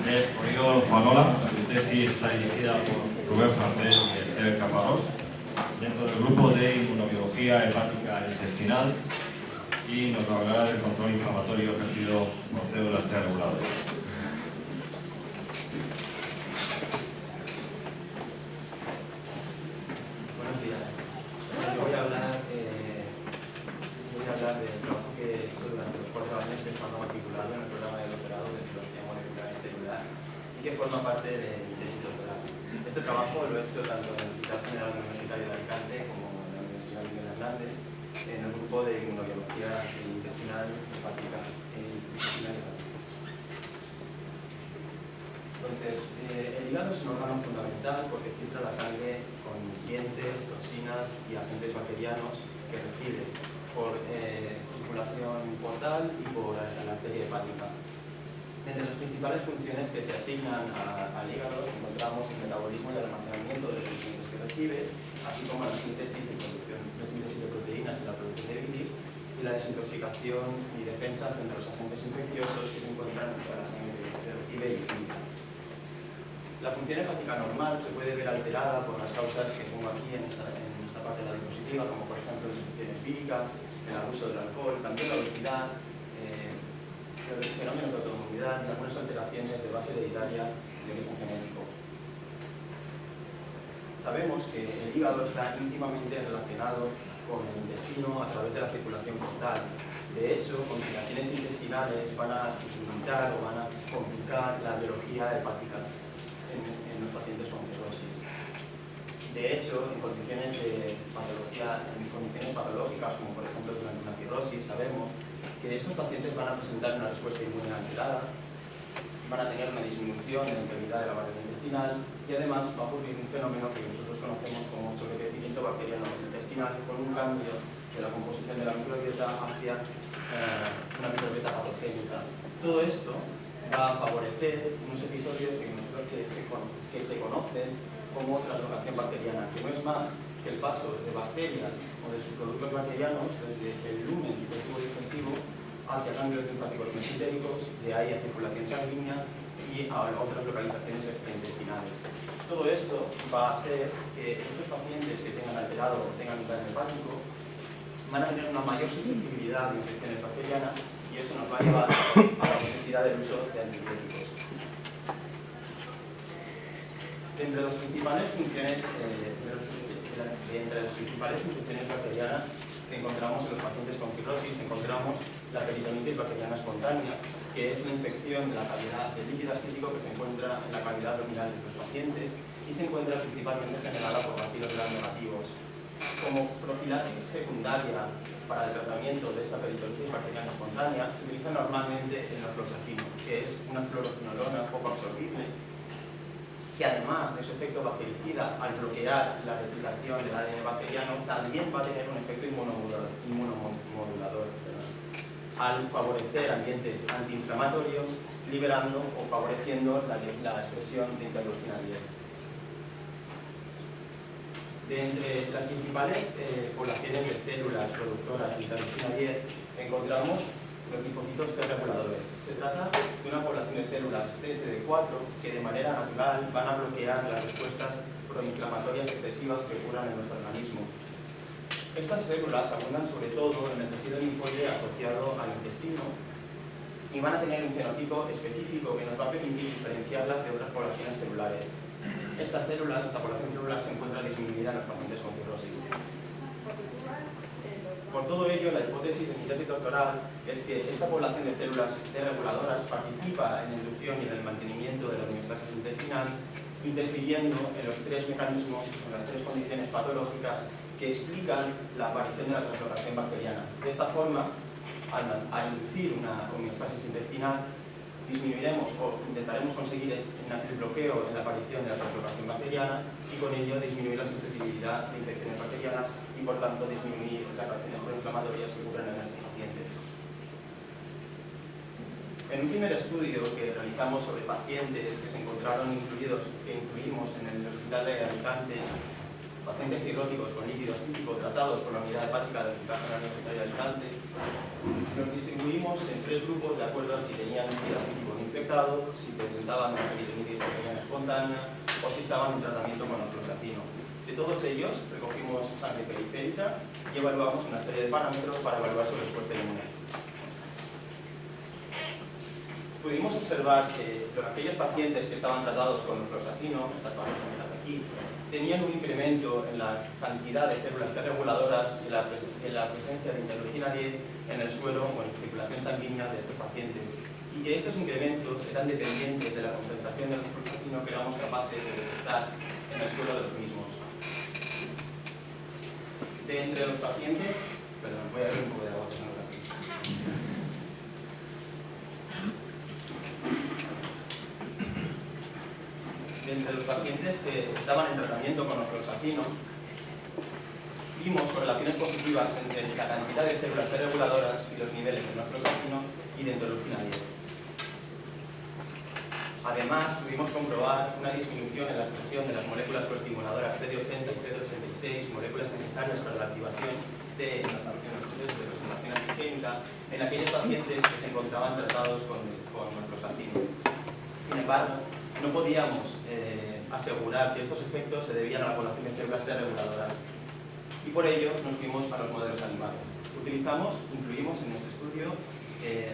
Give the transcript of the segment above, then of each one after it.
de Oriol Juanola. Su tesis está dirigida por Rubén Francés y Esther Caparrós, dentro del grupo de inmunobiología hepática intestinal, y nos hablará del control inflamatorio ejercido por células T reguladoras. Buenos días. Voy a hablar del trabajo que he hecho durante los 4 años que he estado matriculado en el programa de doctorado de biología molecular y celular y que forma parte de mi tesis doctoral. Este trabajo lo he hecho tanto en el Hospital General Universitario de Alicante como en la Universidad Miguel Hernández, en el grupo de inmunobiología intestinal, hepática e intestinal. Entonces, el hígado es un órgano fundamental porque filtra la sangre con nutrientes, toxinas y agentes bacterianos que recibe por circulación portal y por la arteria hepática. Entre las principales funciones que se asignan al hígado encontramos el metabolismo y el almacenamiento de los nutrientes que recibe, así como la síntesis y producción de proteínas y la producción de bilis, y la desintoxicación y defensa frente a los agentes infecciosos que se encuentran en toda la sangre que recibe y utiliza. La función hepática normal se puede ver alterada por las causas que pongo aquí en esta parte de la diapositiva, como por ejemplo las infecciones víricas, el abuso del alcohol, también la obesidad, los fenómenos de autoinmunidad y algunas alteraciones de base hereditaria de origen genético. Sabemos que el hígado está íntimamente relacionado con el intestino a través de la circulación portal. De hecho, complicaciones intestinales van a dificultar o van a complicar la biología hepática en los pacientes con cirrosis. De hecho, en condiciones de patología, en condiciones patológicas, como por ejemplo durante una cirrosis, sabemos que estos pacientes van a presentar una respuesta inmune alterada, van a tener una disminución en la integridad de la barrera intestinal y además va a ocurrir un fenómeno que nosotros conocemos como choque de crecimiento bacteriano intestinal, con un cambio de la composición de la microbiota hacia una microbiota patogénica. Todo esto va a favorecer unos episodios que se conocen como translocación bacteriana, que no es más que el paso de bacterias o de sus productos bacterianos desde el lumen del tubo digestivo hacia ganglios linfáticos mesentéricos, de ahí a circulación sanguínea y a otras localizaciones extraintestinales. Todo esto va a hacer que estos pacientes que tengan alterado o tengan un daño hepático van a tener una mayor susceptibilidad de infecciones bacterianas y eso nos va a llevar a la necesidad del uso de antibióticos. Entre las principales funciones bacterianas que encontramos en los pacientes con cirrosis, encontramos la peritonitis bacteriana espontánea, que es una infección de la cavidad del líquido ascítico que se encuentra en la cavidad abdominal de estos pacientes y se encuentra principalmente generada por bacilos gram negativos. Como profilaxis secundaria para el tratamiento de esta peritonitis bacteriana espontánea se utiliza normalmente el ofloxacino, que es una fluoroquinolona poco absorbible, que además de su efecto bactericida al bloquear la replicación del ADN bacteriano, también va a tener un efecto inmunomodulador al favorecer ambientes antiinflamatorios, liberando o favoreciendo la expresión de interleucina 10. De entre las principales poblaciones de células productoras de interleucina 10 encontramos los linfocitos T reguladores. Se trata de una población de células TCD4 que de manera natural van a bloquear las respuestas proinflamatorias excesivas que ocurran en nuestro organismo. Estas células abundan sobre todo en el tejido linfoide asociado al intestino y van a tener un fenotipo específico que nos va a permitir diferenciarlas de otras poblaciones celulares. Esta población celular se encuentra disminuida en los pacientes con cirrosis. Por todo ello, la hipótesis de mi tesis doctoral es que esta población de células T reguladoras participa en la inducción y en el mantenimiento de la homeostasis intestinal, interfiriendo en los 3 mecanismos, en las 3 condiciones patológicas que explican la aparición de la translocación bacteriana. De esta forma, al inducir una homeostasis intestinal, disminuiremos o intentaremos conseguir el bloqueo en la aparición de la translocación bacteriana y con ello disminuir la susceptibilidad de infecciones bacterianas y por tanto disminuir las reacciones proinflamatorias que ocurren en estos pacientes. En un primer estudio que realizamos sobre pacientes que se encontraron incluimos en el Hospital de Alicante, pacientes cirróticos con líquido cítrico tratados por la unidad hepática del Hospital General Universitario de Alicante, los distribuimos en 3 grupos de acuerdo a si tenían líquido cítrico infectado, si presentaban una peritonitis espontánea o si estaban en tratamiento con ofloxacino. De todos ellos recogimos sangre periférica y evaluamos una serie de parámetros para evaluar su respuesta inmune. Pudimos observar que aquellos pacientes que estaban tratados con ofloxacino, estas barras de aquí, tenían un incremento en la cantidad de células T reguladoras y en la presencia de interleucina 10 en el suero o en la circulación sanguínea de estos pacientes, y que estos incrementos eran dependientes de la concentración del ofloxacino que éramos capaces de detectar en el suelo de los mismos. De entre los pacientes, perdón, voy a ver un poco de agua que se nos así. De entre los pacientes que estaban en tratamiento con ofloxacino, vimos correlaciones positivas entre la cantidad de células T reguladoras y los niveles de ofloxacino y de interleucina 10. Además, pudimos comprobar una disminución en la expresión de las moléculas coestimuladoras CD80 y CD86, moléculas necesarias para la activación de los estudios de representación antigénica en aquellos pacientes que se encontraban tratados con ofloxacino. Sin embargo, no podíamos asegurar que estos efectos se debían a la población de células T reguladoras, y por ello nos fuimos a los modelos animales. Incluimos en este estudio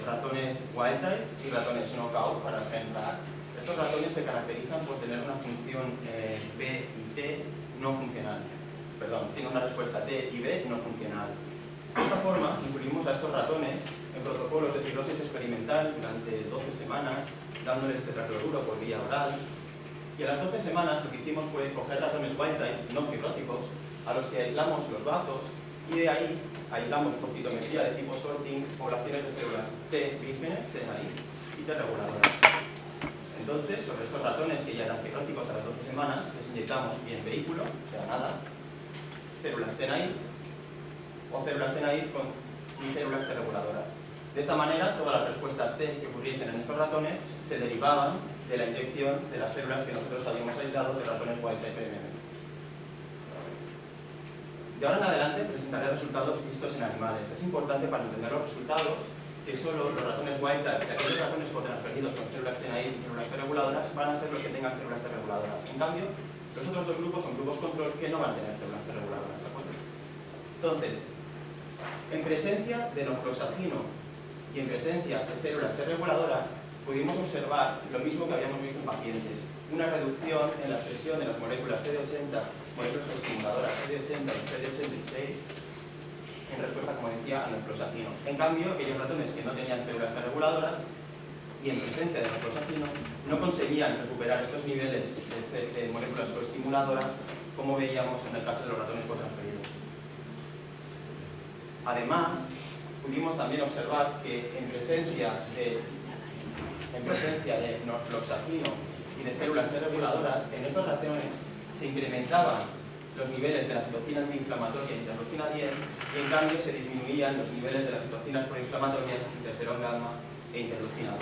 ratones wild type y ratones knockout para el gen RAR. Estos ratones se caracterizan por tener una función B y T no funcional. Perdón, tienen una respuesta T y B no funcional. De esta forma, incluimos a estos ratones en protocolos de cirrosis experimental durante 12 semanas, dándoles tetracloruro por vía oral. Y a las 12 semanas lo que hicimos fue coger ratones wild type no cirróticos, a los que aislamos los bazos, y de ahí aislamos por citometría de tipo sorting poblaciones de células T vírgenes, T naive y T reguladoras. Entonces, sobre estos ratones que ya eran cirróticos a las 12 semanas, les inyectamos bien vehículo, o sea, nada, células T naive o células T naive y células T reguladoras. De esta manera, todas las respuestas T que ocurriesen en estos ratones se derivaban de la inyección de las células que nosotros habíamos aislado de ratones wild type MM. De ahora en adelante presentaré resultados vistos en animales. Es importante para entender los resultados que solo los ratones wild type y aquellos ratones cotransferidos con células T naive y células T reguladoras van a ser los que tengan células T reguladoras. En cambio, los otros 2 grupos son grupos control que no van a tener células T reguladoras, ¿de acuerdo? Entonces, en presencia del ofloxacino y en presencia de células T reguladoras, pudimos observar lo mismo que habíamos visto en pacientes, una reducción en la expresión de las moléculas CD80, moléculas estimuladoras CD80 y CD86, en respuesta, como decía, al ofloxacino. En cambio, aquellos ratones que no tenían células T reguladoras y en presencia de ofloxacino no conseguían recuperar estos niveles de moléculas coestimuladoras, como veíamos en el caso de los ratones cotransferidos. Además, pudimos también observar que en presencia de ofloxacino y de células T reguladoras, en estos ratones se incrementaban los niveles de la citocina antiinflamatoria e interleucina 10, y en cambio se disminuían los niveles de las citocinas proinflamatorias, interferón gamma e interleucina 2.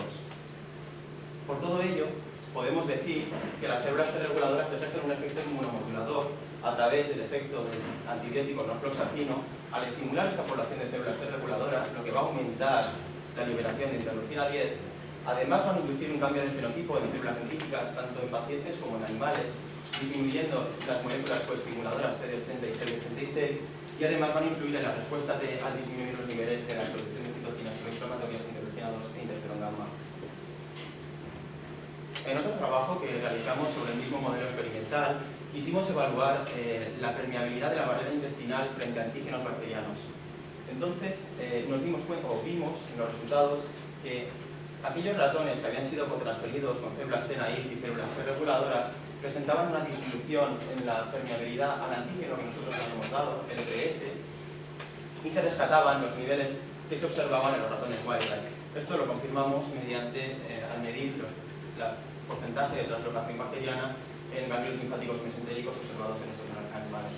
Por todo ello, podemos decir que las células T reguladoras ejercen un efecto inmunomodulador a través del efecto del antibiótico ofloxacino. Al estimular esta población de células T reguladoras, lo que va a aumentar la liberación de interleucina 10, además van a inducir un cambio de fenotipo en células dendríticas, tanto en pacientes como en animales, disminuyendo las moléculas coestimuladoras CD80 y CD86, y además van a influir en la respuesta T al disminuir los niveles de la producción de citocinas proinflamatorias, interleucina 2 e interferón gamma. En otro trabajo que realizamos sobre el mismo modelo experimental, quisimos evaluar la permeabilidad de la barrera intestinal frente a antígenos bacterianos. Entonces, nos dimos cuenta, o vimos en los resultados, que aquellos ratones que habían sido cotransferidos con células T naive y células T reguladoras presentaban una disminución en la permeabilidad al antígeno que nosotros habíamos dado, el EPS, y se rescataban los niveles que se observaban en los ratones wild type. Esto lo confirmamos mediante, al medir el porcentaje de translocación bacteriana en ganglios linfáticos mesentéricos observados en estos animales.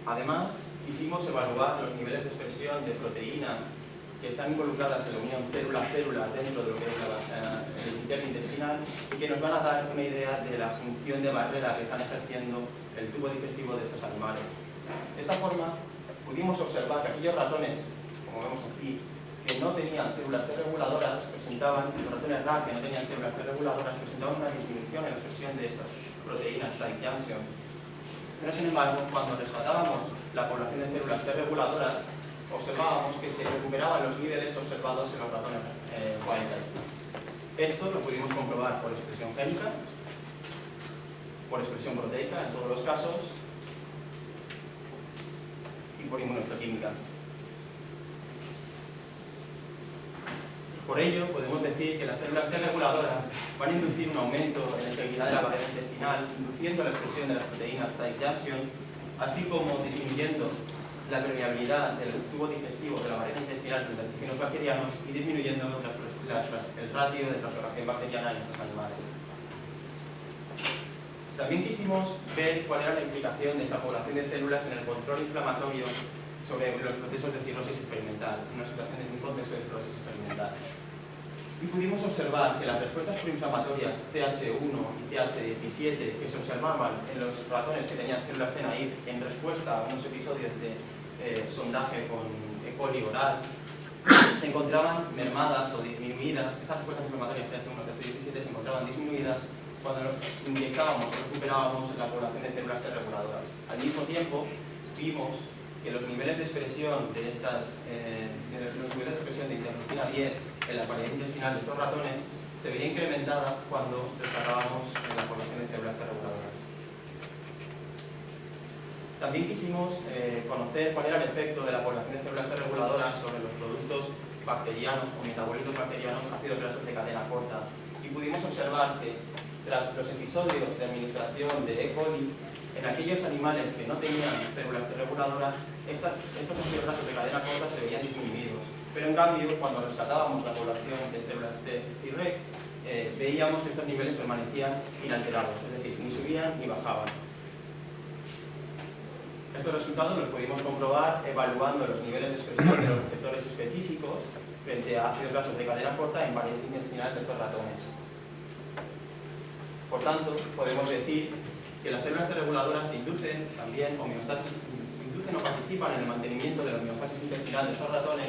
Además, quisimos evaluar los niveles de expresión de proteínas que están involucradas en la unión célula-célula dentro de lo que es el interno intestinal intestinal y que nos van a dar una idea de la función de barrera que están ejerciendo el tubo digestivo de estos animales. De esta forma, pudimos observar que aquellos ratones, como vemos aquí, que no tenían células T reguladoras, los ratones RAT que no tenían células T reguladoras, presentaban una disminución en la expresión de estas proteínas tight junction. Pero sin embargo, cuando rescatábamos la población de células T reguladoras, observábamos que se recuperaban los niveles observados en los ratones wild type. Esto lo pudimos comprobar por expresión génica, por expresión proteica en todos los casos y por inmunohistoquímica. Por ello, podemos decir que las células T reguladoras van a inducir un aumento en la integridad de la barrera intestinal, induciendo la expresión de las proteínas tight junction, así como disminuyendo la permeabilidad del tubo digestivo de la barrera intestinal frente a antígenos bacterianos y disminuyendo el ratio de translocación bacteriana en estos animales. También quisimos ver cuál era la implicación de esta población de células en el control inflamatorio sobre los procesos de cirrosis experimental, en una situación en un contexto de cirrosis experimental. Y pudimos observar que las respuestas proinflamatorias TH1 y TH17 que se observaban en los ratones que tenían células T naive en respuesta a unos episodios de sondaje con E. coli oral, se encontraban mermadas o disminuidas. Estas respuestas inflamatorias TH1 y TH17 se encontraban disminuidas cuando inyectábamos o recuperábamos la población de células T reguladoras. Al mismo tiempo, vimos que los niveles de expresión de interleucina 10 en la pared intestinal de estos ratones se veía incrementada cuando rescatábamos la población de células T reguladoras. También quisimos conocer cuál era el efecto de la población de células T reguladoras sobre los productos bacterianos o metabolitos bacterianos ácidos grasos de cadena corta, y pudimos observar que tras los episodios de administración de E. coli en aquellos animales que no tenían células T reguladoras, estos ácidos grasos de cadena corta se veían disminuidos. Pero en cambio, cuando rescatábamos la población de células T Treg, veíamos que estos niveles permanecían inalterados, es decir, ni subían ni bajaban. Estos resultados los pudimos comprobar evaluando los niveles de expresión de los receptores específicos frente a ácidos grasos de cadena corta en variante intestinal de estos ratones. Por tanto, podemos decir que las células T reguladoras inducen también homeostasis, o participan en el mantenimiento de la homeostasis intestinal de estos ratones,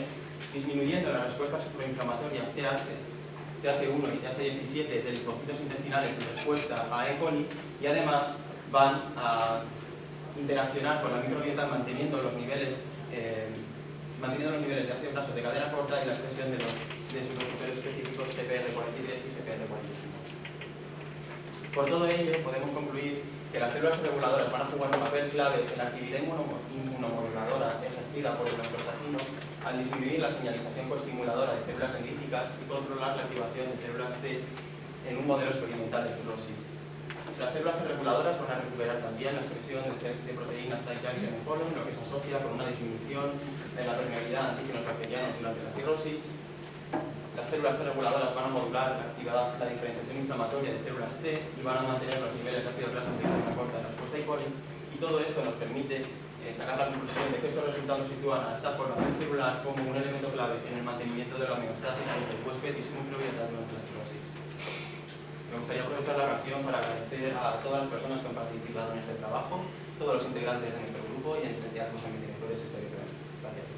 disminuyendo las respuestas proinflamatorias TH1 y TH17 de linfocitos intestinales en respuesta a E. coli, y además van a interaccionar con la microbiota manteniendo los niveles de ácidos grasos de cadena corta y la expresión de sus receptores específicos CPR43 y CPR45. Por todo ello, podemos concluir que las células reguladoras van a jugar un papel clave en la actividad inmunomoduladora ejercida por el endotoxino al disminuir la señalización coestimuladora de células dendríticas y controlar la activación de células T en un modelo experimental de cirrosis. Las células reguladoras van a recuperar también la expresión de proteínas tight junction en colon, lo que se asocia con una disminución de la permeabilidad a antígenos bacterianos durante la cirrosis. Las células T reguladoras van a modular la diferenciación inflamatoria de células T y van a mantener los niveles de ácidos grasos de cadena corta de respuesta E. coli, y todo esto nos permite sacar la conclusión de que estos resultados sitúan a esta población celular como un elemento clave en el mantenimiento de la homeostasis entre el huésped y su microbiota durante la cirrosis. Me gustaría aprovechar la ocasión para agradecer a todas las personas que han participado en este trabajo, todos los integrantes de nuestro grupo y en especial a los investigadores exteriores. Gracias.